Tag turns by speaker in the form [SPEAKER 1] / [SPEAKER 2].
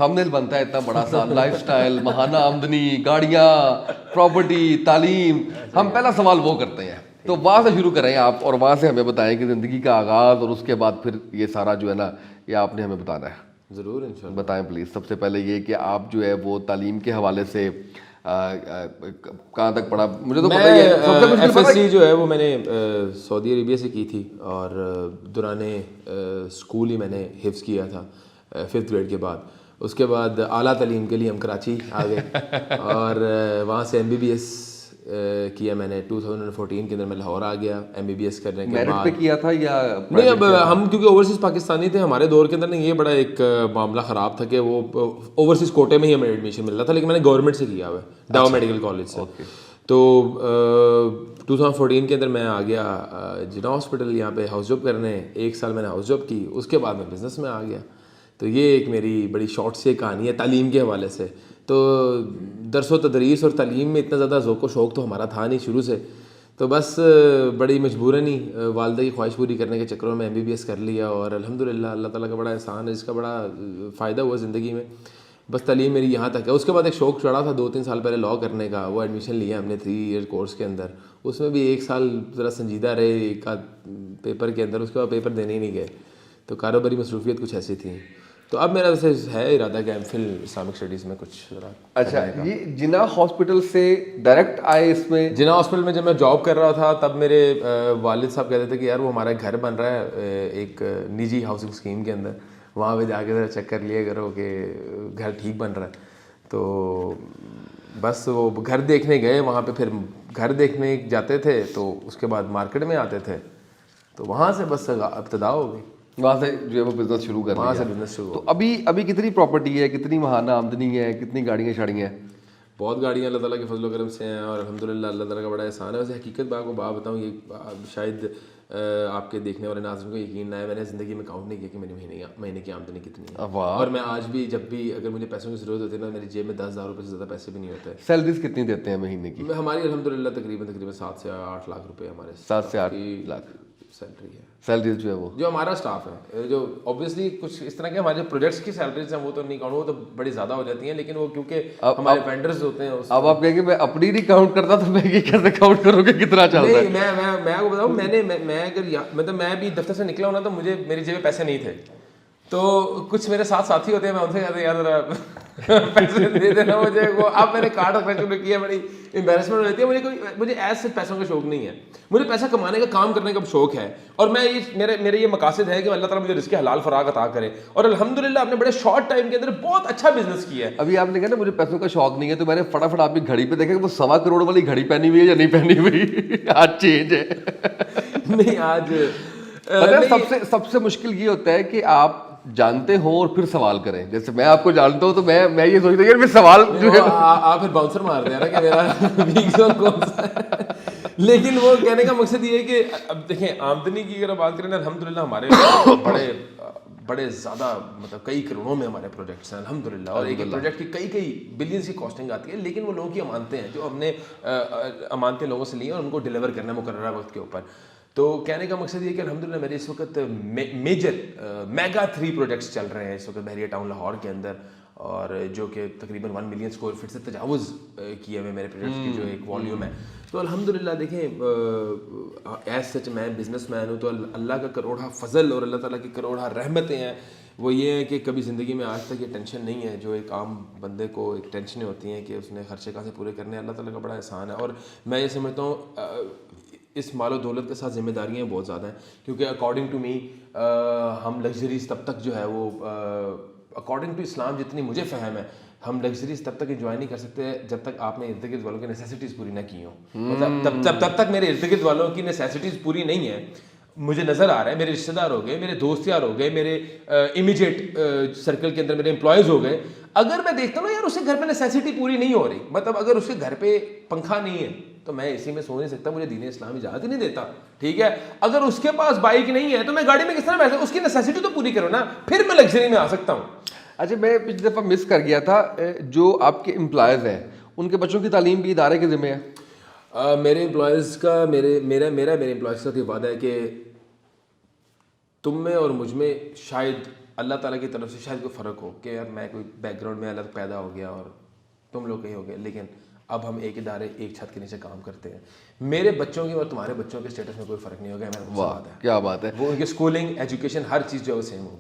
[SPEAKER 1] تھمبنیل بنتا ہے اتنا بڑا سا, لائف سٹائل, ماہانہ آمدنی, گاڑیاں, پراپرٹی, تعلیم. ہم پہلا سوال وہ کرتے ہیں, تو وہاں سے شروع کریں آپ, اور وہاں سے ہمیں بتائیں کہ زندگی کا آغاز اور اس کے بعد پھر یہ سارا جو ہے نا یہ آپ نے ہمیں بتانا ہے.
[SPEAKER 2] ضرور انشاءاللہ.
[SPEAKER 1] بتائیں پلیز. سب سے پہلے یہ کہ آپ جو ہے وہ تعلیم کے حوالے سے کہاں تک پڑھا؟ مجھے تو پتہ ہی ہے سب سے مشکل
[SPEAKER 2] ایف ایس سی جو ہے وہ میں نے سعودی عربیہ سے کی تھی, اور دوران اسکول ہی میں نے حفظ کیا تھا 5th گریڈ کے بعد. اس کے بعد اعلیٰ تعلیم کے لیے ہم کراچی آ گئے اور وہاں سے MBBS کیا میں نے 2014 کے اندر. میں لاہور آ گیا MBBS کرنے کے بعد.
[SPEAKER 1] میرٹ پہ کیا تھا یا
[SPEAKER 2] نہیں؟ اب ہم کیونکہ اوورسیز پاکستانی تھے, ہمارے دور کے اندر نا یہ بڑا ایک معاملہ خراب تھا کہ وہ اوورسیز کوٹے میں ہی ہمیں ایڈمیشن مل رہا تھا, لیکن میں نے گورنمنٹ سے کیا ہوا ہے ڈاؤ میڈیکل کالج سے. تو 2014 کے اندر میں آ گیا جناح ہاسپٹل یہاں پہ ہاؤس جاب کرنے. 1 سال میں نے ہاؤس جاب کی, اس کے بعد میں بزنس میں آ گیا. تو یہ ایک میری بڑی شارٹ سی کہانی ہے تعلیم کے حوالے سے. تو درس و تدریس اور تعلیم میں اتنا زیادہ ذوق و شوق تو ہمارا تھا نہیں شروع سے, تو بس بڑی مجبوراً ہی والدہ کی خواہش پوری کرنے کے چکروں میں MBBS کر لیا. اور الحمدللہ اللہ تعالیٰ کا بڑا احسان ہے, اس کا بڑا فائدہ ہوا زندگی میں. بس تعلیم میری یہاں تک ہے. اس کے بعد ایک شوق چڑھا تھا 2-3 سال پہلے لاء کرنے کا, وہ ایڈمیشن لیا ہم نے 3 ایئر کورس کے اندر. اس میں بھی 1 سال ذرا سنجیدہ رہے ایک آدھ پیپر کے اندر, اس کے بعد پیپر دینے ہی نہیں گئے. تو کاروباری مصروفیت کچھ ایسی تھی. تو اب میرا ویسے ہے ارادہ کہ MPhil اسلامک اسٹڈیز میں کچھ ذرا.
[SPEAKER 1] اچھا, یہ جناح ہاسپٹل سے ڈائریکٹ آئے اس میں؟
[SPEAKER 2] جناح ہاسپٹل میں جب میں جاب کر رہا تھا تب میرے والد صاحب کہتے تھے کہ یار وہ ہمارا گھر بن رہا ہے ایک نجی ہاؤسنگ اسکیم کے اندر, وہاں پہ جا کے ذرا چیک کر لیا کرو کہ گھر ٹھیک بن رہا ہے. تو بس وہ گھر دیکھنے گئے وہاں پہ, پھر گھر دیکھنے جاتے تھے تو اس کے بعد مارکیٹ میں آتے تھے, تو وہاں سے بس ابتدا ہو گئی.
[SPEAKER 1] وہاں سے جو ہے وہ بزنس شروع کر
[SPEAKER 2] وہاں سے بزنس شروع.
[SPEAKER 1] تو ابھی کتنی پراپرٹی ہے, کتنی ماہانہ آمدنی ہے, کتنی گاڑیاں شاڑیاں ہیں؟
[SPEAKER 2] بہت گاڑیاں اللہ تعالیٰ کے فضل و کرم سے ہیں, اور الحمدللہ اللہ تعالیٰ کا بڑا احسان ہے. ویسے حقیقت بات بتاؤں, یہ شاید آپ کے دیکھنے والے ناظرین کو یقین نہ ہے, میں نے زندگی میں کاؤنٹ نہیں کیا کہ میری مہینے کی آمدنی کتنی ہے. اور میں آج بھی جب بھی اگر مجھے پیسوں کی ضرورت ہوتی ہے نا, میری جیب میں 10,000 روپے سے زیادہ پیسے بھی نہیں ہوتے.
[SPEAKER 1] سیلریز کتنی دیتے ہیں مہینے کی؟
[SPEAKER 2] ہماری الحمدللہ تقریباً 7 سے 8 لاکھ روپے ہمارے
[SPEAKER 1] 7 سے 8 لاکھ
[SPEAKER 2] سیلری ہے.
[SPEAKER 1] سیلریز جو ہے وہ
[SPEAKER 2] جو ہمارا اسٹاف ہے, جو اوبویسلی کچھ اس طرح کے ہمارے پروجیکٹس کی سیلریز ہیں وہ تو نہیں کاؤنٹ, وہ تو بڑی زیادہ ہو جاتی ہیں, لیکن وہ کیونکہ ہمارے وینڈرز ہوتے ہیں.
[SPEAKER 1] اب آپ کہیں گے میں اپنی نہیں کاؤنٹ کرتا تو میں یہ کیسے کاؤنٹ کروں گے کتنا چلتا ہے؟
[SPEAKER 2] میں آپ کو بتاؤں, میں اگر مطلب میں بھی دفتر سے نکلا ہوں نا تو میری جیب میں پیسے نہیں تھے, تو کچھ میرے ساتھ ساتھی ہوتے ہیں, میں ان سے کہتا ہوں یار ذرا پیسے دے دینا مجھے. وہ اب میں نے کارڈ رکھنا شروع کیا, بڑی امبیرسمنٹ ہوتی ہے. مجھے ایسے پیسوں کا شوق نہیں ہے, مجھے پیسہ کمانے کا کام کرنے کا شوق ہے, اور میں میرے یہ مقاصد ہے کہ اللہ تعالیٰ مجھے رزق حلال فراغ عطا کرے. اور الحمدللہ آپ نے بڑے شارٹ ٹائم کے اندر بہت اچھا بزنس کیا ہے.
[SPEAKER 1] ابھی آپ نے کہا نا مجھے پیسوں کا شوق نہیں ہے, تو میں نے فٹافٹ آپ کی گھڑی پہ دیکھا کہ وہ 1.25 کروڑ والی گھڑی پہنی ہوئی ہے یا نہیں پہنی ہوئی؟ آج چینج ہے.
[SPEAKER 2] نہیں آج
[SPEAKER 1] سب سے مشکل یہ ہوتا ہے کہ آپ جانتے ہوں اور پھر سوال کریں. جیسے میں آپ کو جانتا ہوں تو میں یہ سوچتا ہوں کہ سوال جو ہے
[SPEAKER 2] آپ پھر باؤنسر مار دیں نا کہ میرا ویک زون کون سا ہے. لیکن وہ کہنے کا مقصد یہ ہے کہ اب دیکھیں آمدنی کی اگر بات کریں نا, الحمدللہ ہمارے بڑے زیادہ مطلب کئی کروڑوں میں ہمارے پروجیکٹس ہیں الحمدللہ, اور ایک پروجیکٹ کی کئی بلینس کی کاسٹنگ آتی ہے, لیکن وہ لوگوں کی امانتیں ہیں جو ہم نے امانتیں لوگوں سے لی ہیں اور ان کو ڈیلیور کرنا مقررہ وقت کے اوپر. تو کہنے کا مقصد یہ کہ الحمدللہ میرے اس وقت میگا 3 پروجیکٹس چل رہے ہیں اس وقت بحریہ ٹاؤن لاہور کے اندر, اور جو کہ تقریباً 1 ملین اسکوائر فٹ سے تجاوز کیے ہوئے میرے پروجیکٹس کی جو ایک والیوم ہے. تو الحمدللہ دیکھیں ایز سچ میں بزنس مین ہوں, تو اللہ کا کروڑا فضل اور اللہ تعالیٰ کی کروڑا رحمتیں ہیں. وہ یہ ہے کہ کبھی زندگی میں آج تک یہ ٹینشن نہیں ہے جو ایک عام بندے کو ایک ٹینشنیں ہوتی ہیں کہ اس نے خرچے کہاں سے پورے کرنے. اللہ تعالیٰ کا بڑا احسان ہے, اور میں یہ سمجھتا ہوں اس مال و دولت کے ساتھ ذمہ داریاں بہت زیادہ ہیں, کیونکہ اکارڈنگ ٹو می ہم لگژریز تب تک جو ہے وہ اکارڈنگ ٹو اسلام جتنی مجھے فہم ہے, ہم لگژریز تب تک انجوائے نہیں کر سکتے جب تک آپ نے ارد گرد والوں کی نیسیسٹیز پوری نہ کی ہوں. مطلب تب تک میرے ارد گرد والوں کی نیسیسٹیز پوری نہیں ہیں, مجھے نظر آ رہا ہے میرے رشتہ دار ہو گئے, میرے دوست یار ہو گئے, میرے امیجیٹ سرکل کے اندر میرے امپلائیز ہو گئے, اگر میں دیکھتا ہوں نا یار اس کے گھر پہ نیسیسٹی پوری نہیں ہو رہی, مطلب اگر اس کے گھر پہ پنکھا نہیں ہے تو میں اسی میں سو نہیں سکتا, مجھے دین اسلام اجازت ہی نہیں دیتا. ٹھیک ہے, اگر اس کے پاس بائک نہیں ہے تو میں گاڑی میں کس طرح بیٹھا, اس کی نیسیسٹی تو پوری کرو نا, پھر میں لگژری میں آ سکتا ہوں.
[SPEAKER 1] اچھا, میں پچھلی دفعہ مس کر گیا تھا, جو آپ کے امپلائز ہیں ان کے بچوں کی تعلیم بھی ادارے کے ذمہ ہے؟
[SPEAKER 2] میرے امپلائز کا میرے امپلائز کا یہ وعدہ ہے کہ تم میں اور مجھ میں شاید اللہ تعالیٰ کی طرف سے شاید کوئی فرق ہو کہ یار میں کوئی بیک گراؤنڈ میں الگ پیدا ہو گیا اور تم لوگ کہیں ہو گئے، لیکن اب ہم ایک ادارے ایک چھت کے نیچے کام کرتے ہیں. میرے بچوں کی اور تمہارے بچوں کے اسٹیٹس میں کوئی فرق نہیں ہوگا.
[SPEAKER 1] واہ کیا بات ہے.
[SPEAKER 2] وہ ان کی اسکولنگ ایجوکیشن ہر چیز جو ہے وہ سیم ہوگی.